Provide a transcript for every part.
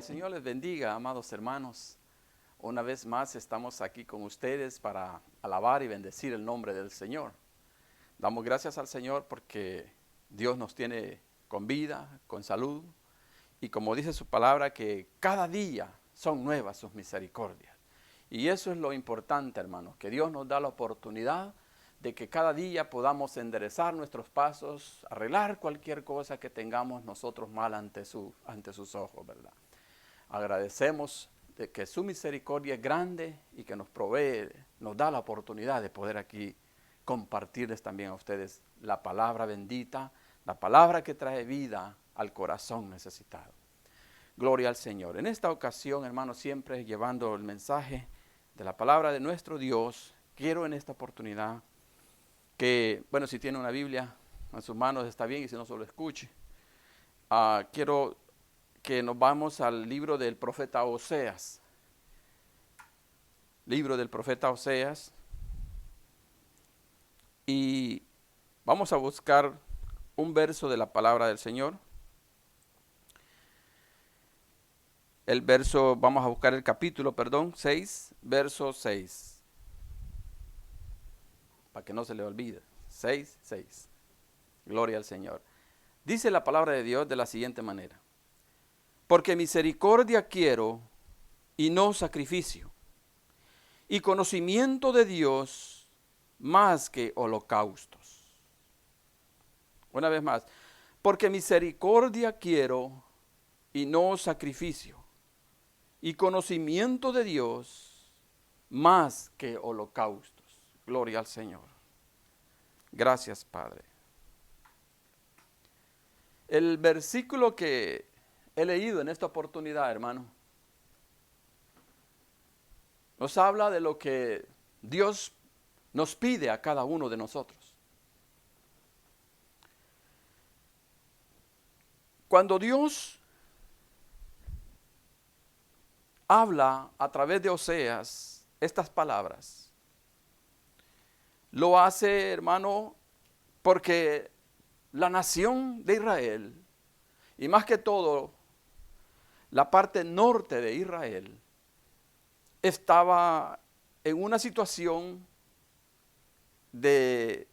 el Señor les bendiga, amados hermanos. Una vez más estamos aquí con ustedes para alabar y bendecir el nombre del Señor. Damos gracias al Señor porque Dios nos tiene con vida, con salud. Y como dice su palabra, que cada día son nuevas sus misericordias. Y eso es lo importante, hermanos, que Dios nos da la oportunidad de que cada día podamos enderezar nuestros pasos, arreglar cualquier cosa que tengamos nosotros mal ante sus ojos, ¿verdad? Agradecemos de que su misericordia es grande y que nos provee, nos da la oportunidad de poder aquí compartirles también a ustedes la palabra bendita, la palabra que trae vida al corazón necesitado. Gloria al Señor. En esta ocasión, hermanos, siempre llevando el mensaje de la palabra de nuestro Dios, quiero en esta oportunidad que, bueno, si tiene una Biblia en sus manos está bien, y si no, solo escuche. Quiero que nos vamos al libro del profeta Oseas. Libro del profeta Oseas. Y vamos a buscar un verso de la palabra del Señor. Vamos a buscar el capítulo, 6, verso 6. Para que no se le olvide. 6. Gloria al Señor. Dice la palabra de Dios de la siguiente manera. Porque misericordia quiero y no sacrificio, y conocimiento de Dios más que holocaustos. Una vez más. Porque misericordia quiero y no sacrificio, y conocimiento de Dios más que holocaustos. Gloria al Señor. Gracias, Padre. El versículo que he leído en esta oportunidad, hermano, nos habla de lo que Dios nos pide a cada uno de nosotros. Cuando Dios habla a través de Oseas estas palabras, lo hace, hermano, porque la nación de Israel, y más que todo la parte norte de Israel, estaba en una situación de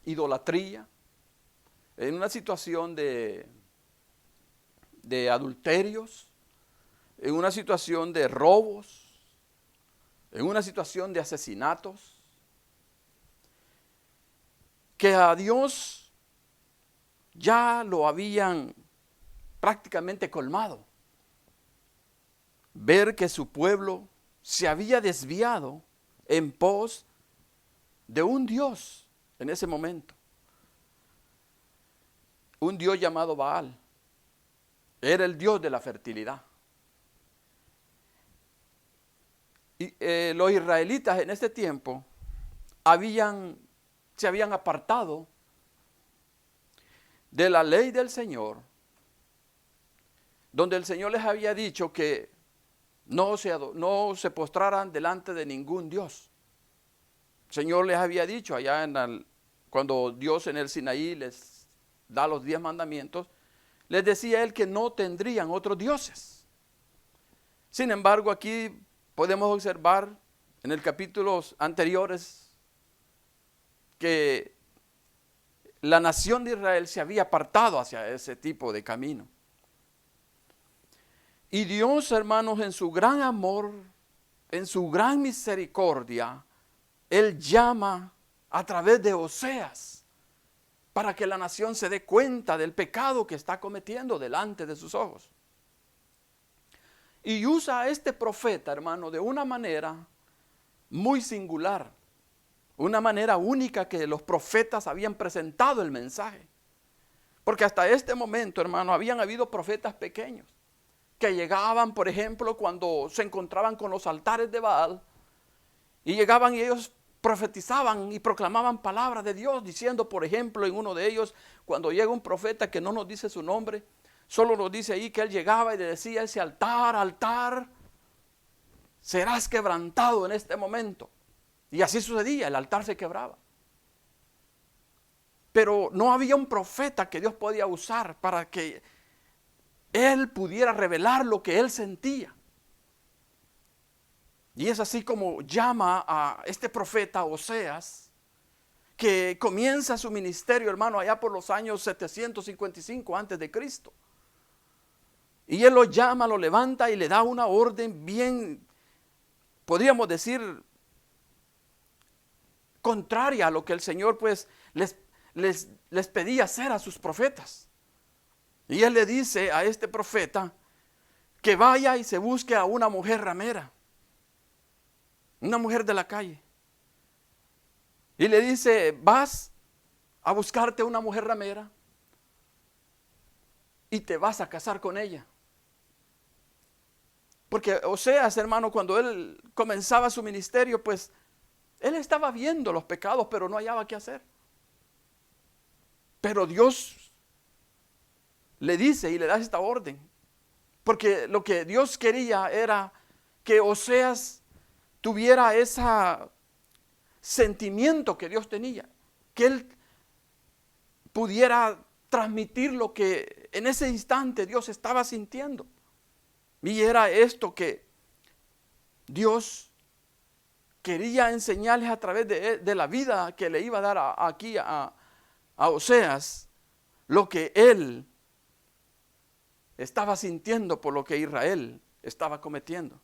idolatría, en una situación de adulterios, en una situación de robos, en una situación de asesinatos, que a Dios ya lo habían prácticamente colmado. Ver que su pueblo se había desviado en pos de un Dios en ese momento. Un Dios llamado Baal. Era el Dios de la fertilidad. Y los israelitas en este tiempo se habían apartado de la ley del Señor, donde el Señor les había dicho que no se postraran delante de ningún Dios. El Señor les había dicho allá cuando Dios en el Sinaí les da los 10 mandamientos, les decía Él que no tendrían otros dioses. Sin embargo, aquí podemos observar en el capítulos anteriores que la nación de Israel se había apartado hacia ese tipo de camino. Y Dios, hermanos, en su gran amor, en su gran misericordia, Él llama a través de Oseas para que la nación se dé cuenta del pecado que está cometiendo delante de sus ojos. Y usa a este profeta, hermano, de una manera muy singular, una manera única que los profetas habían presentado el mensaje. Porque hasta este momento, hermano, habían habido profetas pequeños que llegaban, por ejemplo, cuando se encontraban con los altares de Baal, y llegaban y ellos profetizaban y proclamaban palabras de Dios, diciendo, por ejemplo, en uno de ellos, cuando llega un profeta que no nos dice su nombre, solo nos dice ahí que él llegaba y le decía, ese altar, serás quebrantado en este momento. Y así sucedía, el altar se quebraba. Pero no había un profeta que Dios podía usar para que él pudiera revelar lo que él sentía. Y es así como llama a este profeta Oseas, que comienza su ministerio, hermano, allá por los años 755 antes de Cristo. Y él lo llama, lo levanta y le da una orden bien, podríamos decir, contraria a lo que el Señor pues les pedía hacer a sus profetas. Y él le dice a este profeta que vaya y se busque a una mujer ramera, una mujer de la calle. Y le dice, vas a buscarte una mujer ramera y te vas a casar con ella. Porque Oseas, hermano, cuando él comenzaba su ministerio, pues él estaba viendo los pecados, pero no hallaba qué hacer. Pero Dios le dice y le da esta orden. Porque lo que Dios quería era que Oseas tuviera ese sentimiento que Dios tenía. Que él pudiera transmitir lo que en ese instante Dios estaba sintiendo. Y era esto que Dios quería enseñarles a través de la vida que le iba a dar aquí a Oseas, lo que él estaba sintiendo por lo que Israel estaba cometiendo.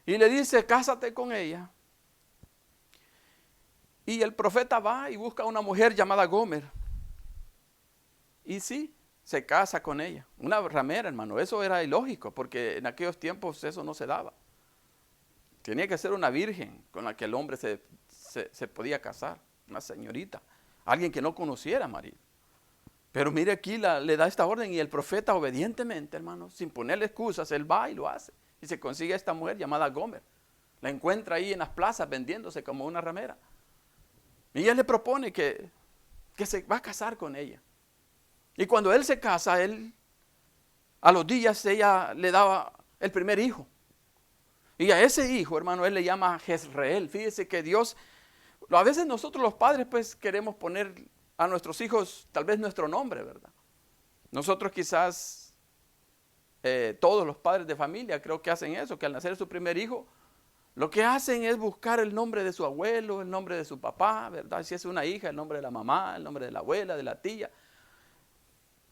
Y le dice, cásate con ella. Y el profeta va y busca a una mujer llamada Gomer. Y sí, se casa con ella. Una ramera, hermano. Eso era ilógico, porque en aquellos tiempos eso no se daba. Tenía que ser una virgen con la que el hombre se podía casar. Una señorita. Alguien que no conociera a María. Pero mire aquí, le da esta orden y el profeta obedientemente, hermano, sin ponerle excusas, él va y lo hace. Y se consigue a esta mujer llamada Gomer. La encuentra ahí en las plazas vendiéndose como una ramera. Y él le propone que se va a casar con ella. Y cuando él se casa, a los días ella le daba el primer hijo. Y a ese hijo, hermano, él le llama Jezreel. Fíjese que Dios, a veces nosotros los padres pues queremos poner a nuestros hijos tal vez nuestro nombre, ¿verdad? Nosotros quizás, todos los padres de familia creo que hacen eso, que al nacer su primer hijo, lo que hacen es buscar el nombre de su abuelo, el nombre de su papá, ¿verdad? Si es una hija, el nombre de la mamá, el nombre de la abuela, de la tía.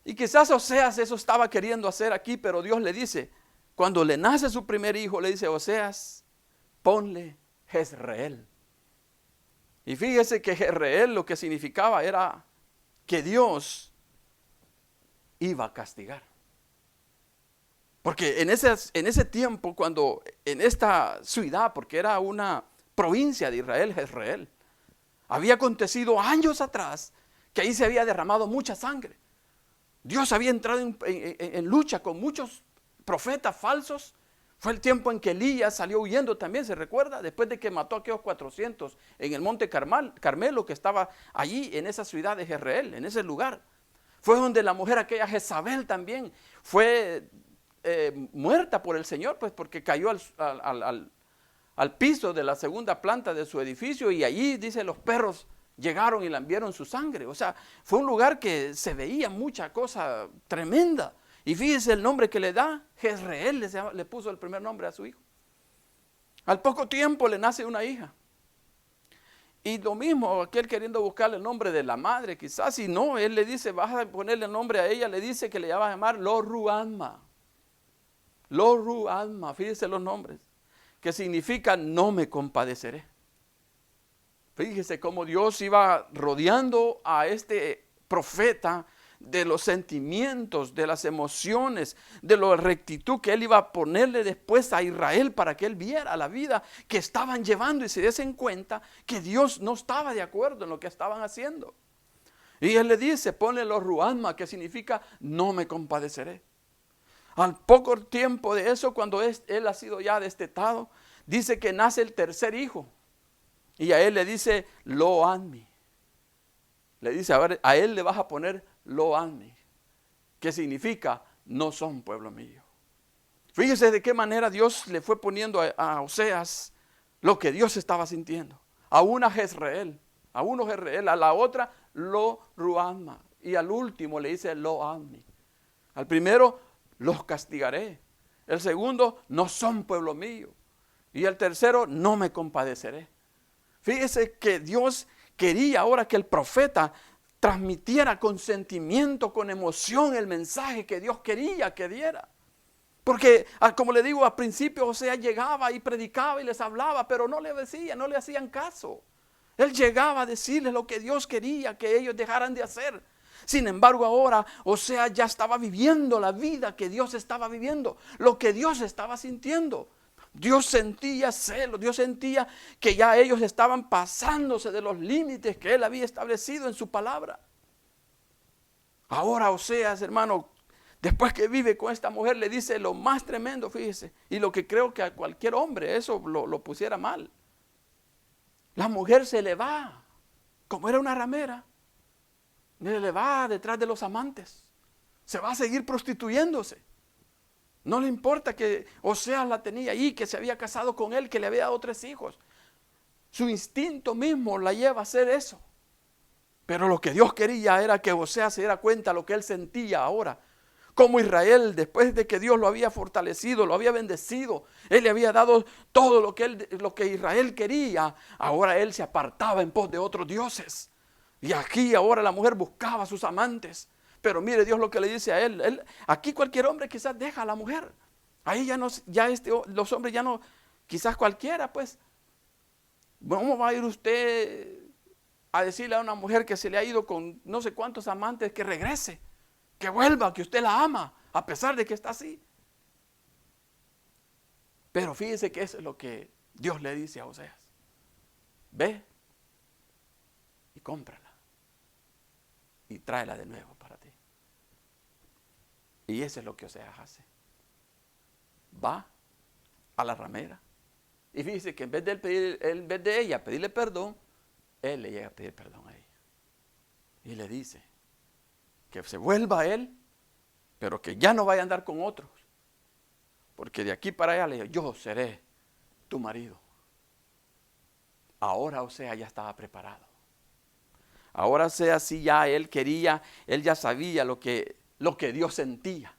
Y quizás Oseas eso estaba queriendo hacer aquí, pero Dios le dice, cuando le nace su primer hijo, le dice, Oseas, ponle Jezreel. Y fíjese que Jezreel lo que significaba era que Dios iba a castigar. Porque en ese tiempo, cuando en esta ciudad, porque era una provincia de Israel, Jezreel, había acontecido años atrás que ahí se había derramado mucha sangre. Dios había entrado en lucha con muchos profetas falsos. Fue el tiempo en que Elías salió huyendo también, ¿se recuerda? Después de que mató a aquellos 400 en el monte Carmelo, que estaba allí en esa ciudad de Jezreel, en ese lugar. Fue donde la mujer aquella Jezabel también fue muerta por el Señor, pues porque cayó al piso de la segunda planta de su edificio y allí, dice, los perros llegaron y lambieron su sangre. O sea, fue un lugar que se veía mucha cosa tremenda. Y fíjese el nombre que le da, Jezreel, le puso el primer nombre a su hijo. Al poco tiempo le nace una hija. Y lo mismo, aquel queriendo buscarle el nombre de la madre, quizás, y no, él le dice, vas a ponerle el nombre a ella, le dice que le va a llamar Lo-Ruhamah. Lo-Ruhamah, fíjese los nombres, que significa no me compadeceré. Fíjese cómo Dios iba rodeando a este profeta de los sentimientos, de las emociones, de la rectitud que él iba a ponerle después a Israel para que él viera la vida que estaban llevando y se diesen cuenta que Dios no estaba de acuerdo en lo que estaban haciendo. Y él le dice, ponle Lo-Ruhamah, que significa no me compadeceré. Al poco tiempo de eso, cuando él ha sido ya destetado, dice que nace el tercer hijo. Y a él le dice Lo-Ammi. Le dice, a él le vas a poner Lo-Ammi, que significa no son pueblo mío. Fíjese de qué manera Dios le fue poniendo a Oseas lo que Dios estaba sintiendo. A una Jezreel, a uno Jezreel, a la otra Lo-Ruhamah. Y al último le dice Lo-Ammi. Al primero los castigaré. El segundo, no son pueblo mío. Y el tercero, no me compadeceré. Fíjese que Dios quería ahora que el profeta transmitiera con sentimiento, con emoción el mensaje que Dios quería que diera. Porque, como le digo, al principio Oseas llegaba y predicaba y les hablaba, pero no le decía, no le hacían caso. Él llegaba a decirles lo que Dios quería que ellos dejaran de hacer. Sin embargo, ahora Oseas ya estaba viviendo la vida que Dios estaba viviendo, lo que Dios estaba sintiendo. Dios sentía celo, Dios sentía que ya ellos estaban pasándose de los límites que Él había establecido en su palabra. Ahora Oseas, hermano, después que vive con esta mujer, le dice lo más tremendo, fíjese, y lo que creo que a cualquier hombre eso lo pusiera mal. La mujer se le va, como era una ramera, le va detrás de los amantes, se va a seguir prostituyéndose. No le importa que Oseas la tenía ahí, que se había casado con él, que le había dado 3 hijos. Su instinto mismo la lleva a hacer eso. Pero lo que Dios quería era que Oseas se diera cuenta de lo que él sentía ahora. Como Israel, después de que Dios lo había fortalecido, lo había bendecido, Él le había dado todo lo que Israel quería. Ahora él se apartaba en pos de otros dioses. Y aquí ahora la mujer buscaba a sus amantes. Pero mire Dios lo que le dice a él. Aquí cualquier hombre quizás deja a la mujer. Ahí los hombres ya no, quizás cualquiera pues. ¿Cómo va a ir usted a decirle a una mujer que se le ha ido con no sé cuántos amantes que regrese? Que vuelva, que usted la ama, a pesar de que está así. Pero fíjese que eso es lo que Dios le dice a Oseas. Ve y cómprala y tráela de nuevo para ti. Y eso es lo que Oseas hace. Va a la ramera. Y fíjese que en vez de ella pedirle perdón, él le llega a pedir perdón a ella. Y le dice que se vuelva a él, pero que ya no vaya a andar con otros. Porque de aquí para allá le dijo, yo seré tu marido. Ahora Oseas ya estaba preparado. Ahora Oseas sí ya él quería, él ya sabía lo que Dios sentía.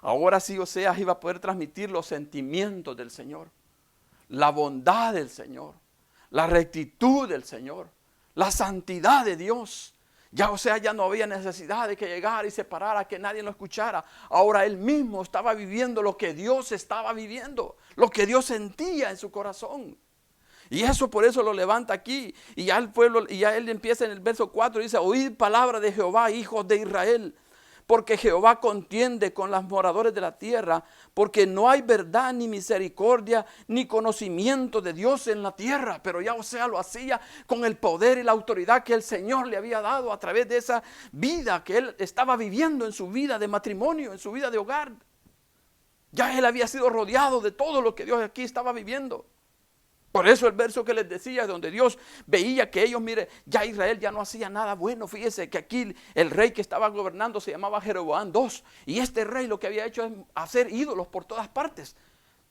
Ahora sí Oseas iba a poder transmitir los sentimientos del Señor, la bondad del Señor, la rectitud del Señor, la santidad de Dios. Ya Oseas ya no había necesidad de que llegara y se parara, que nadie lo escuchara. Ahora él mismo estaba viviendo lo que Dios estaba viviendo, lo que Dios sentía en su corazón. Y eso por eso lo levanta aquí. Y ya el pueblo, y ya él empieza en el verso 4, dice, oíd palabra de Jehová, hijos de Israel, porque Jehová contiende con los moradores de la tierra, porque no hay verdad ni misericordia ni conocimiento de Dios en la tierra. Pero ya Oseas lo hacía con el poder y la autoridad que el Señor le había dado a través de esa vida que él estaba viviendo en su vida de matrimonio, en su vida de hogar. Ya él había sido rodeado de todo lo que Dios aquí estaba viviendo. Por eso el verso que les decía, donde Dios veía que ellos, mire, ya Israel ya no hacía nada bueno. Fíjese que aquí el rey que estaba gobernando se llamaba Jeroboam II. Y este rey lo que había hecho es hacer ídolos por todas partes,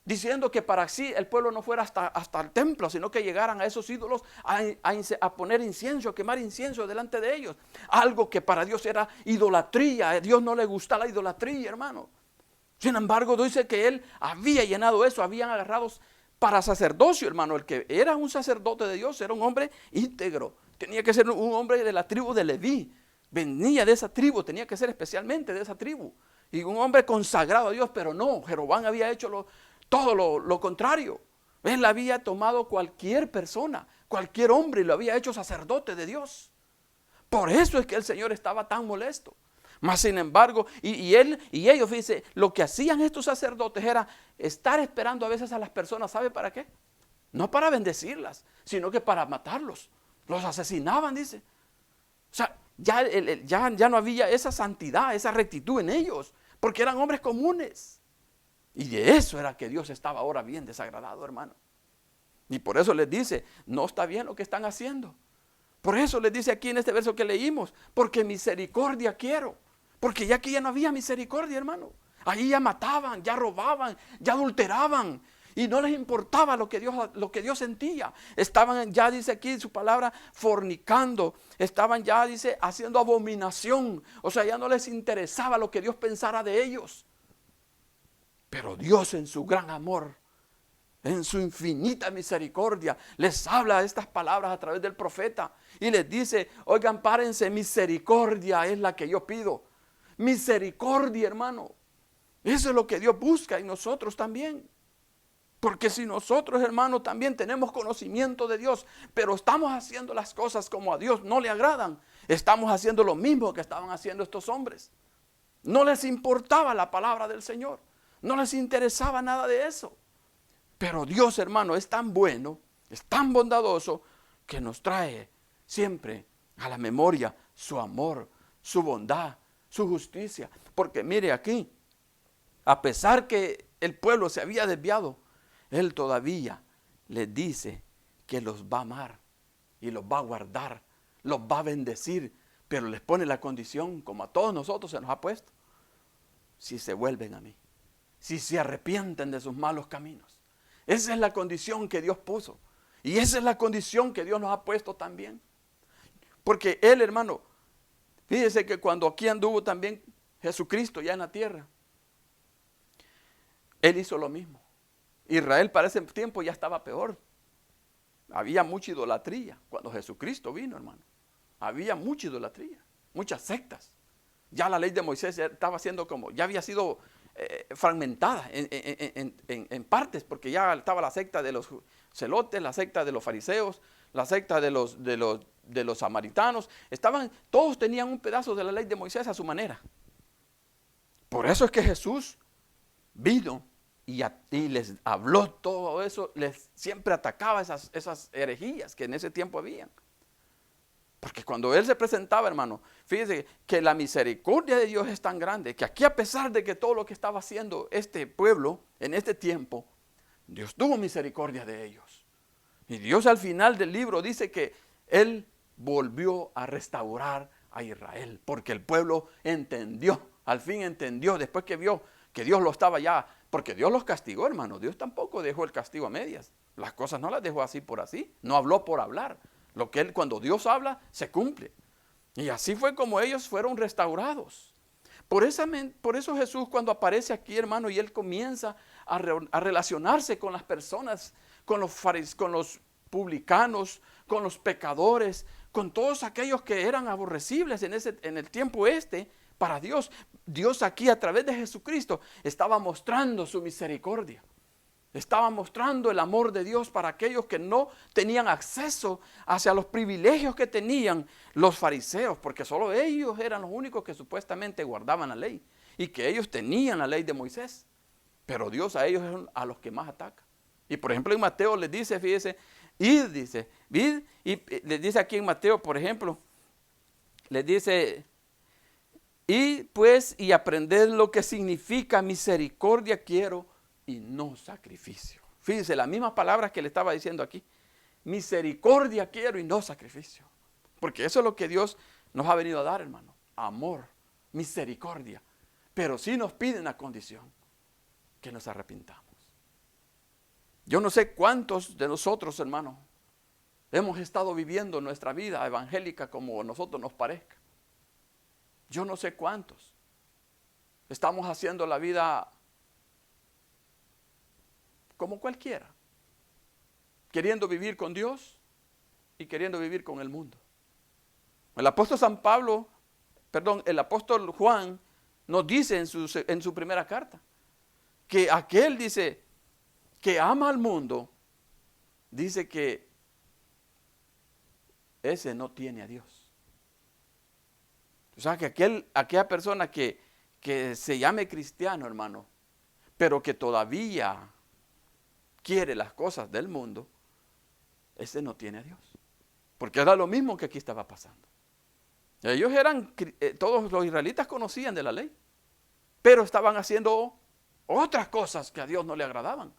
diciendo que para sí el pueblo no fuera hasta el templo, sino que llegaran a esos ídolos a poner incienso, a quemar incienso delante de ellos. Algo que para Dios era idolatría. A Dios no le gusta la idolatría, hermano. Sin embargo, dice que él había llenado eso, habían agarrado para sacerdocio, hermano. El que era un sacerdote de Dios era un hombre íntegro. Tenía que ser un hombre de la tribu de Leví. Venía de esa tribu, tenía que ser especialmente de esa tribu. Y un hombre consagrado a Dios, pero no, Jeroboam había hecho todo lo contrario. Él había tomado cualquier persona, cualquier hombre, y lo había hecho sacerdote de Dios. Por eso es que el Señor estaba tan molesto. Mas sin embargo, y ellos, fíjense, lo que hacían estos sacerdotes era estar esperando a veces a las personas, ¿sabe para qué? No para bendecirlas, sino que para matarlos. Los asesinaban, dice. O sea, ya no había esa santidad, esa rectitud en ellos, porque eran hombres comunes. Y de eso era que Dios estaba ahora bien desagradado, hermano. Y por eso les dice, no está bien lo que están haciendo. Por eso les dice aquí en este verso que leímos, porque misericordia quiero. Porque ya aquí ya no había misericordia, hermano. Ahí ya mataban, ya robaban, ya adulteraban. Y no les importaba lo que Dios sentía. Estaban ya, dice aquí su palabra, fornicando. Estaban ya, dice, haciendo abominación. O sea, ya no les interesaba lo que Dios pensara de ellos. Pero Dios en su gran amor, en su infinita misericordia, les habla estas palabras a través del profeta y les dice, oigan, párense, misericordia es la que yo pido. Misericordia, hermano. Eso es lo que Dios busca en nosotros también. Porque si nosotros, hermano, también tenemos conocimiento de Dios, pero estamos haciendo las cosas como a Dios no le agradan, estamos haciendo lo mismo que estaban haciendo estos hombres. No les importaba la palabra del Señor, no les interesaba nada de eso. Pero Dios, hermano, es tan bueno, es tan bondadoso, que nos trae siempre a la memoria su amor, su bondad, su justicia. Porque mire aquí, a pesar que el pueblo se había desviado, Él todavía les dice que los va a amar y los va a guardar, los va a bendecir, pero les pone la condición, como a todos nosotros se nos ha puesto, si se vuelven a mí, si se arrepienten de sus malos caminos. Esa es la condición que Dios puso y esa es la condición que Dios nos ha puesto también. Porque Él, hermano, fíjese que cuando aquí anduvo también Jesucristo ya en la tierra, Él hizo lo mismo. Israel para ese tiempo ya estaba peor. Había mucha idolatría. Cuando Jesucristo vino, hermano, había mucha idolatría, muchas sectas. Ya la ley de Moisés estaba siendo como, ya había sido fragmentada en partes, porque ya estaba la secta de los celotes, la secta de los fariseos, la secta de los samaritanos. Todos tenían un pedazo de la ley de Moisés a su manera. Por eso es que Jesús vino y les habló todo eso, les siempre atacaba esas herejías que en ese tiempo habían. Porque cuando Él se presentaba, hermano, fíjese que la misericordia de Dios es tan grande, que aquí, a pesar de que todo lo que estaba haciendo este pueblo en este tiempo, Dios tuvo misericordia de ellos. Y Dios al final del libro dice que Él volvió a restaurar a Israel, porque el pueblo entendió, al fin entendió, después que vio que Dios lo estaba ya, porque Dios los castigó, hermano. Dios tampoco dejó el castigo a medias. Las cosas no las dejó así por así, no habló por hablar. Cuando Dios habla, se cumple. Y así fue como ellos fueron restaurados. Por eso Jesús, cuando aparece aquí, hermano, y Él comienza a relacionarse con las personas, con los publicanos, con los pecadores, con todos aquellos que eran aborrecibles en el tiempo para Dios. Dios aquí, a través de Jesucristo, estaba mostrando su misericordia. Estaba mostrando el amor de Dios para aquellos que no tenían acceso hacia los privilegios que tenían los fariseos, porque solo ellos eran los únicos que supuestamente guardaban la ley y que ellos tenían la ley de Moisés. Pero Dios a ellos es a los que más ataca. Y por ejemplo en Mateo les dice, fíjese, id, y les dice aquí en Mateo, por ejemplo, les dice, id pues y aprended lo que significa misericordia quiero y no sacrificio. Fíjense, las mismas palabras que le estaba diciendo aquí. Misericordia quiero y no sacrificio. Porque eso es lo que Dios nos ha venido a dar, hermano. Amor, misericordia. Pero sí nos pide una condición, que nos arrepintamos. Yo no sé cuántos de nosotros, hermano, hemos estado viviendo nuestra vida evangélica como a nosotros nos parezca. Yo no sé cuántos. Estamos haciendo la vida como cualquiera, queriendo vivir con Dios y queriendo vivir con el mundo. El apóstol el apóstol Juan nos dice en su primera carta, que aquel dice que ama al mundo, dice que ese no tiene a Dios. O sea que aquella persona que se llame cristiano, hermano, pero que todavía quiere las cosas del mundo, ese no tiene a Dios. Porque era lo mismo que aquí estaba pasando. Ellos todos los israelitas conocían de la ley, pero estaban haciendo otras cosas que a Dios no le agradaban.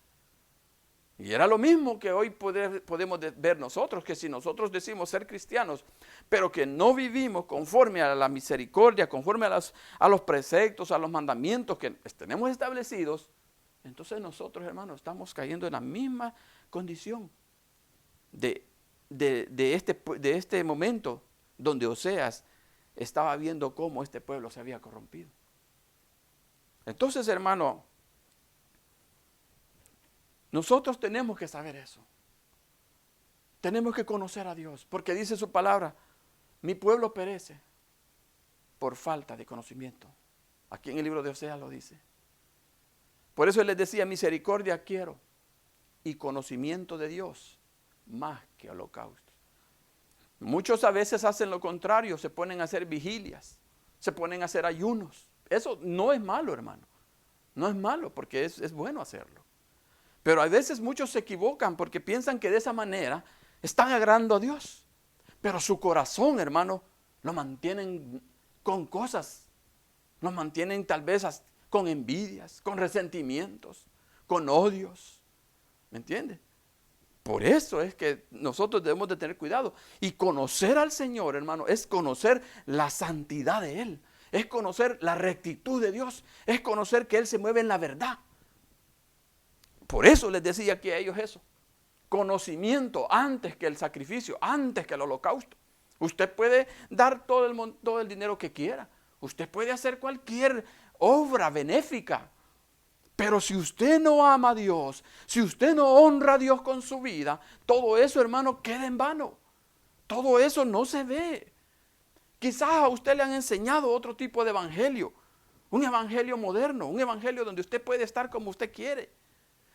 Y era lo mismo que hoy podemos ver nosotros, que si nosotros decimos ser cristianos, pero que no vivimos conforme a la misericordia, conforme a los preceptos, a los mandamientos que tenemos establecidos, entonces nosotros, hermanos, estamos cayendo en la misma condición de este momento donde Oseas estaba viendo cómo este pueblo se había corrompido. Entonces, hermano, Nosotros tenemos que saber eso. Tenemos que conocer a Dios, porque dice su palabra, mi pueblo perece por falta de conocimiento. Aquí en el libro de Oseas lo dice. Por eso él les decía, misericordia quiero y conocimiento de Dios más que holocaustos. Muchos a veces hacen lo contrario, se ponen a hacer vigilias, se ponen a hacer ayunos. Eso no es malo, hermano. No es malo, porque es bueno hacerlo. Pero a veces muchos se equivocan porque piensan que de esa manera están agradando a Dios. Pero su corazón, hermano, lo mantienen con cosas. Lo mantienen tal vez con envidias, con resentimientos, con odios. ¿Me entiende? Por eso es que nosotros debemos de tener cuidado. Y conocer al Señor, hermano, es conocer la santidad de Él. Es conocer la rectitud de Dios. Es conocer que Él se mueve en la verdad. Por eso les decía aquí a ellos eso. Conocimiento antes que el sacrificio, antes que el holocausto. Usted puede dar todo el dinero que quiera. Usted puede hacer cualquier obra benéfica. Pero si usted no ama a Dios, si usted no honra a Dios con su vida, todo eso, hermano, queda en vano. Todo eso no se ve. Quizás a usted le han enseñado otro tipo de evangelio. Un evangelio moderno, un evangelio donde usted puede estar como usted quiere.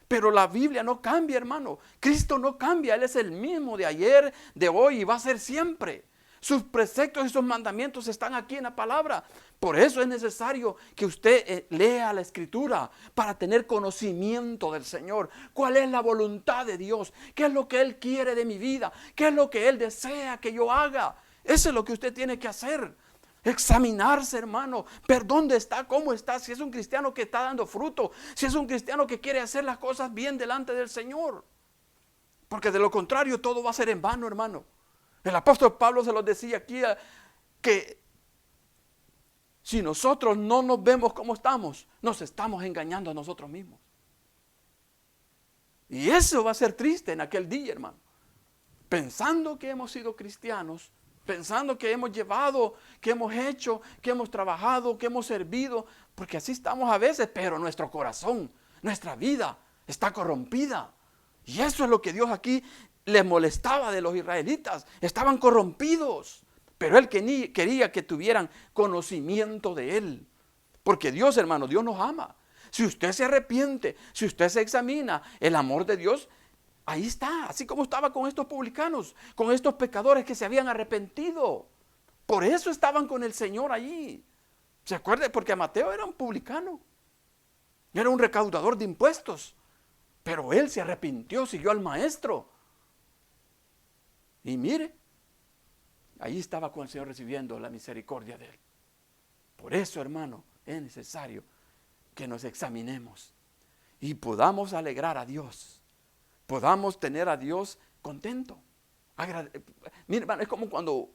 Pero la Biblia no cambia, hermano. Cristo no cambia. Él es el mismo de ayer, de hoy y va a ser siempre. Sus preceptos y sus mandamientos están aquí en la palabra. Por eso es necesario que usted lea la Escritura para tener conocimiento del Señor. ¿Cuál es la voluntad de Dios? ¿Qué es lo que Él quiere de mi vida? ¿Qué es lo que Él desea que yo haga? Eso es lo que usted tiene que hacer. Examinarse, hermano, ver dónde está, cómo está, si es un cristiano que está dando fruto, si es un cristiano que quiere hacer las cosas bien delante del Señor. Porque de lo contrario todo va a ser en vano, hermano. El apóstol Pablo se los decía aquí que si nosotros no nos vemos como estamos, nos estamos engañando a nosotros mismos. Y eso va a ser triste en aquel día, hermano. Pensando que hemos sido cristianos, pensando que hemos llevado, que hemos hecho, que hemos trabajado, que hemos servido, porque así estamos a veces, pero nuestro corazón, nuestra vida está corrompida. Y eso es lo que Dios aquí les molestaba de los israelitas. Estaban corrompidos, pero Él quería que tuvieran conocimiento de Él. Porque Dios, hermano, Dios nos ama. Si usted se arrepiente, si usted se examina, el amor de Dios ahí está, así como estaba con estos publicanos, con estos pecadores que se habían arrepentido. Por eso estaban con el Señor allí. ¿Se acuerda? Porque Mateo era un publicano, era un recaudador de impuestos, pero él se arrepintió, siguió al maestro. Y mire, ahí estaba con el Señor recibiendo la misericordia de Él. Por eso, hermano, es necesario que nos examinemos y podamos alegrar a Dios. Podamos tener a Dios contento. Mire, hermano, es como cuando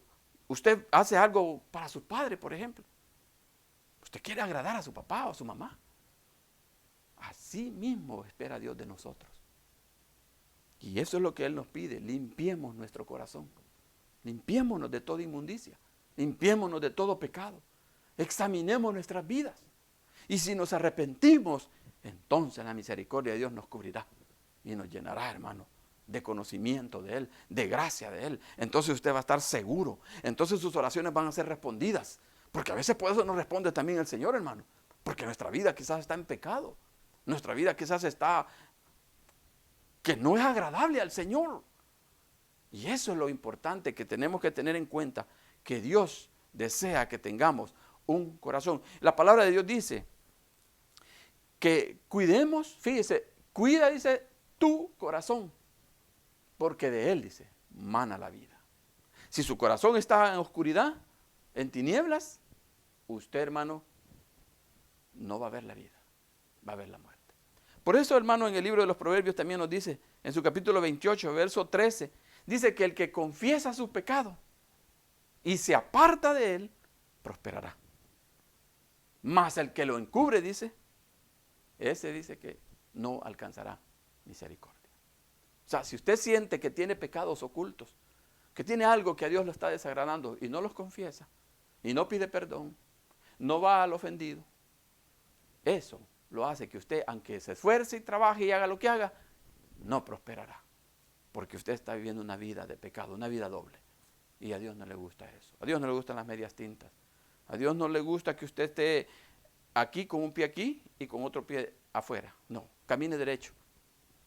usted hace algo para su padre, por ejemplo. Usted quiere agradar a su papá o a su mamá. Así mismo espera Dios de nosotros. Y eso es lo que Él nos pide. Limpiemos nuestro corazón. Limpiémonos de toda inmundicia. Limpiémonos de todo pecado. Examinemos nuestras vidas. Y si nos arrepentimos, entonces la misericordia de Dios nos cubrirá. Y nos llenará, hermano, de conocimiento de Él, de gracia de Él. Entonces usted va a estar seguro. Entonces sus oraciones van a ser respondidas. Porque a veces por eso nos responde también el Señor, hermano. Porque nuestra vida quizás está en pecado. Nuestra vida quizás está que no es agradable al Señor. Y eso es lo importante que tenemos que tener en cuenta. Que Dios desea que tengamos un corazón. La palabra de Dios dice que cuidemos, fíjese, cuida, dice, tu corazón, porque de él, dice, mana la vida. Si su corazón está en oscuridad, en tinieblas, usted, hermano, no va a ver la vida, va a ver la muerte. Por eso, hermano, en el libro de los Proverbios también nos dice, en su capítulo 28, verso 13, dice que el que confiesa sus pecados y se aparta de él, prosperará. Mas el que lo encubre, dice, ese dice que no alcanzará misericordia. O sea, si usted siente que tiene pecados ocultos, que tiene algo que a Dios lo está desagradando y no los confiesa, y no pide perdón, no va al ofendido, eso lo hace que usted, aunque se esfuerce y trabaje y haga lo que haga, no prosperará. Porque usted está viviendo una vida de pecado, una vida doble. Y a Dios no le gusta eso. A Dios no le gustan las medias tintas. A Dios no le gusta que usted esté aquí con un pie aquí y con otro pie afuera. No, camine derecho.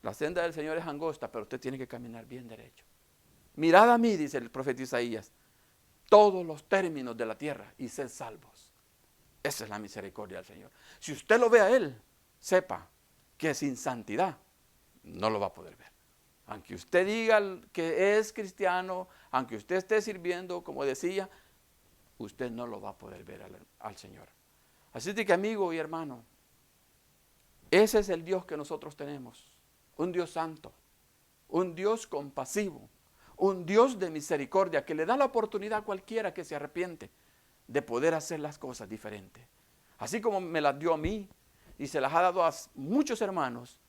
La senda del Señor es angosta, pero usted tiene que caminar bien derecho. Mirad a mí, dice el profeta Isaías, todos los términos de la tierra y sed salvos. Esa es la misericordia del Señor. Si usted lo ve a Él, sepa que sin santidad no lo va a poder ver. Aunque usted diga que es cristiano, aunque usted esté sirviendo, como decía, usted no lo va a poder ver al Señor. Así que, amigo y hermano, ese es el Dios que nosotros tenemos. Un Dios santo, un Dios compasivo, un Dios de misericordia que le da la oportunidad a cualquiera que se arrepiente de poder hacer las cosas diferentes. Así como me las dio a mí y se las ha dado a muchos hermanos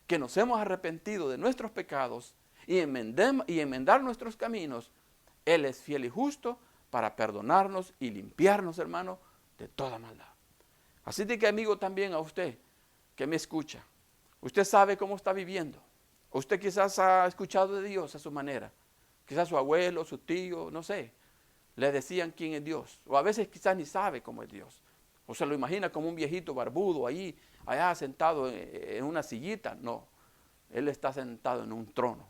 que nos hemos arrepentido de nuestros pecados y enmendar nuestros caminos, Él es fiel y justo para perdonarnos y limpiarnos, hermano, de toda maldad. Así que, amigo, también a usted que me escucha, usted sabe cómo está viviendo. Usted quizás ha escuchado de Dios a su manera. Quizás su abuelo, su tío, no sé, le decían quién es Dios. O a veces quizás ni sabe cómo es Dios. O se lo imagina como un viejito barbudo allá sentado en una sillita. No, Él está sentado en un trono.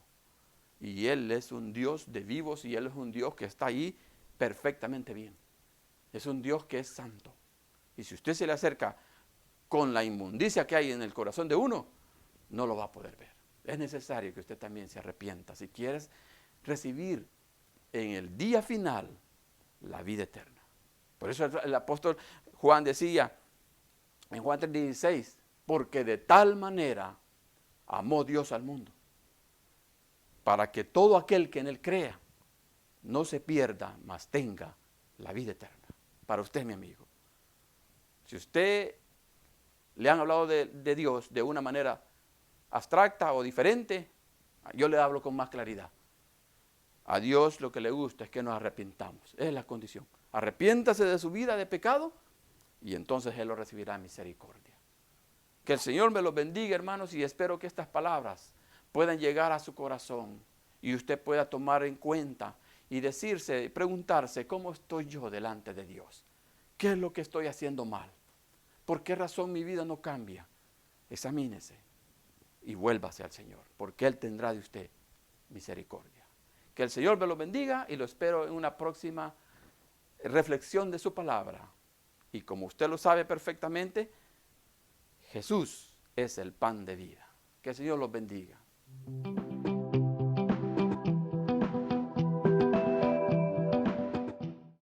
Y Él es un Dios de vivos y Él es un Dios que está ahí perfectamente bien. Es un Dios que es santo. Y si usted se le acerca con la inmundicia que hay en el corazón de uno, no lo va a poder ver. Es necesario que usted también se arrepienta si quieres recibir en el día final la vida eterna. Por eso el apóstol Juan decía en Juan 3:16, porque de tal manera amó Dios al mundo, para que todo aquel que en él crea no se pierda, mas tenga la vida eterna. Para usted, mi amigo. Si usted le han hablado de Dios de una manera abstracta o diferente, yo le hablo con más claridad. A Dios lo que le gusta es que nos arrepintamos. Es la condición. Arrepiéntase de su vida de pecado y entonces Él lo recibirá en misericordia. Que el Señor me los bendiga, hermanos, y espero que estas palabras puedan llegar a su corazón y usted pueda tomar en cuenta y decirse, preguntarse, ¿cómo estoy yo delante de Dios? ¿Qué es lo que estoy haciendo mal? ¿Por qué razón mi vida no cambia? Examínese y vuélvase al Señor, porque Él tendrá de usted misericordia. Que el Señor me lo bendiga y lo espero en una próxima reflexión de su palabra. Y como usted lo sabe perfectamente, Jesús es el pan de vida. Que el Señor los bendiga.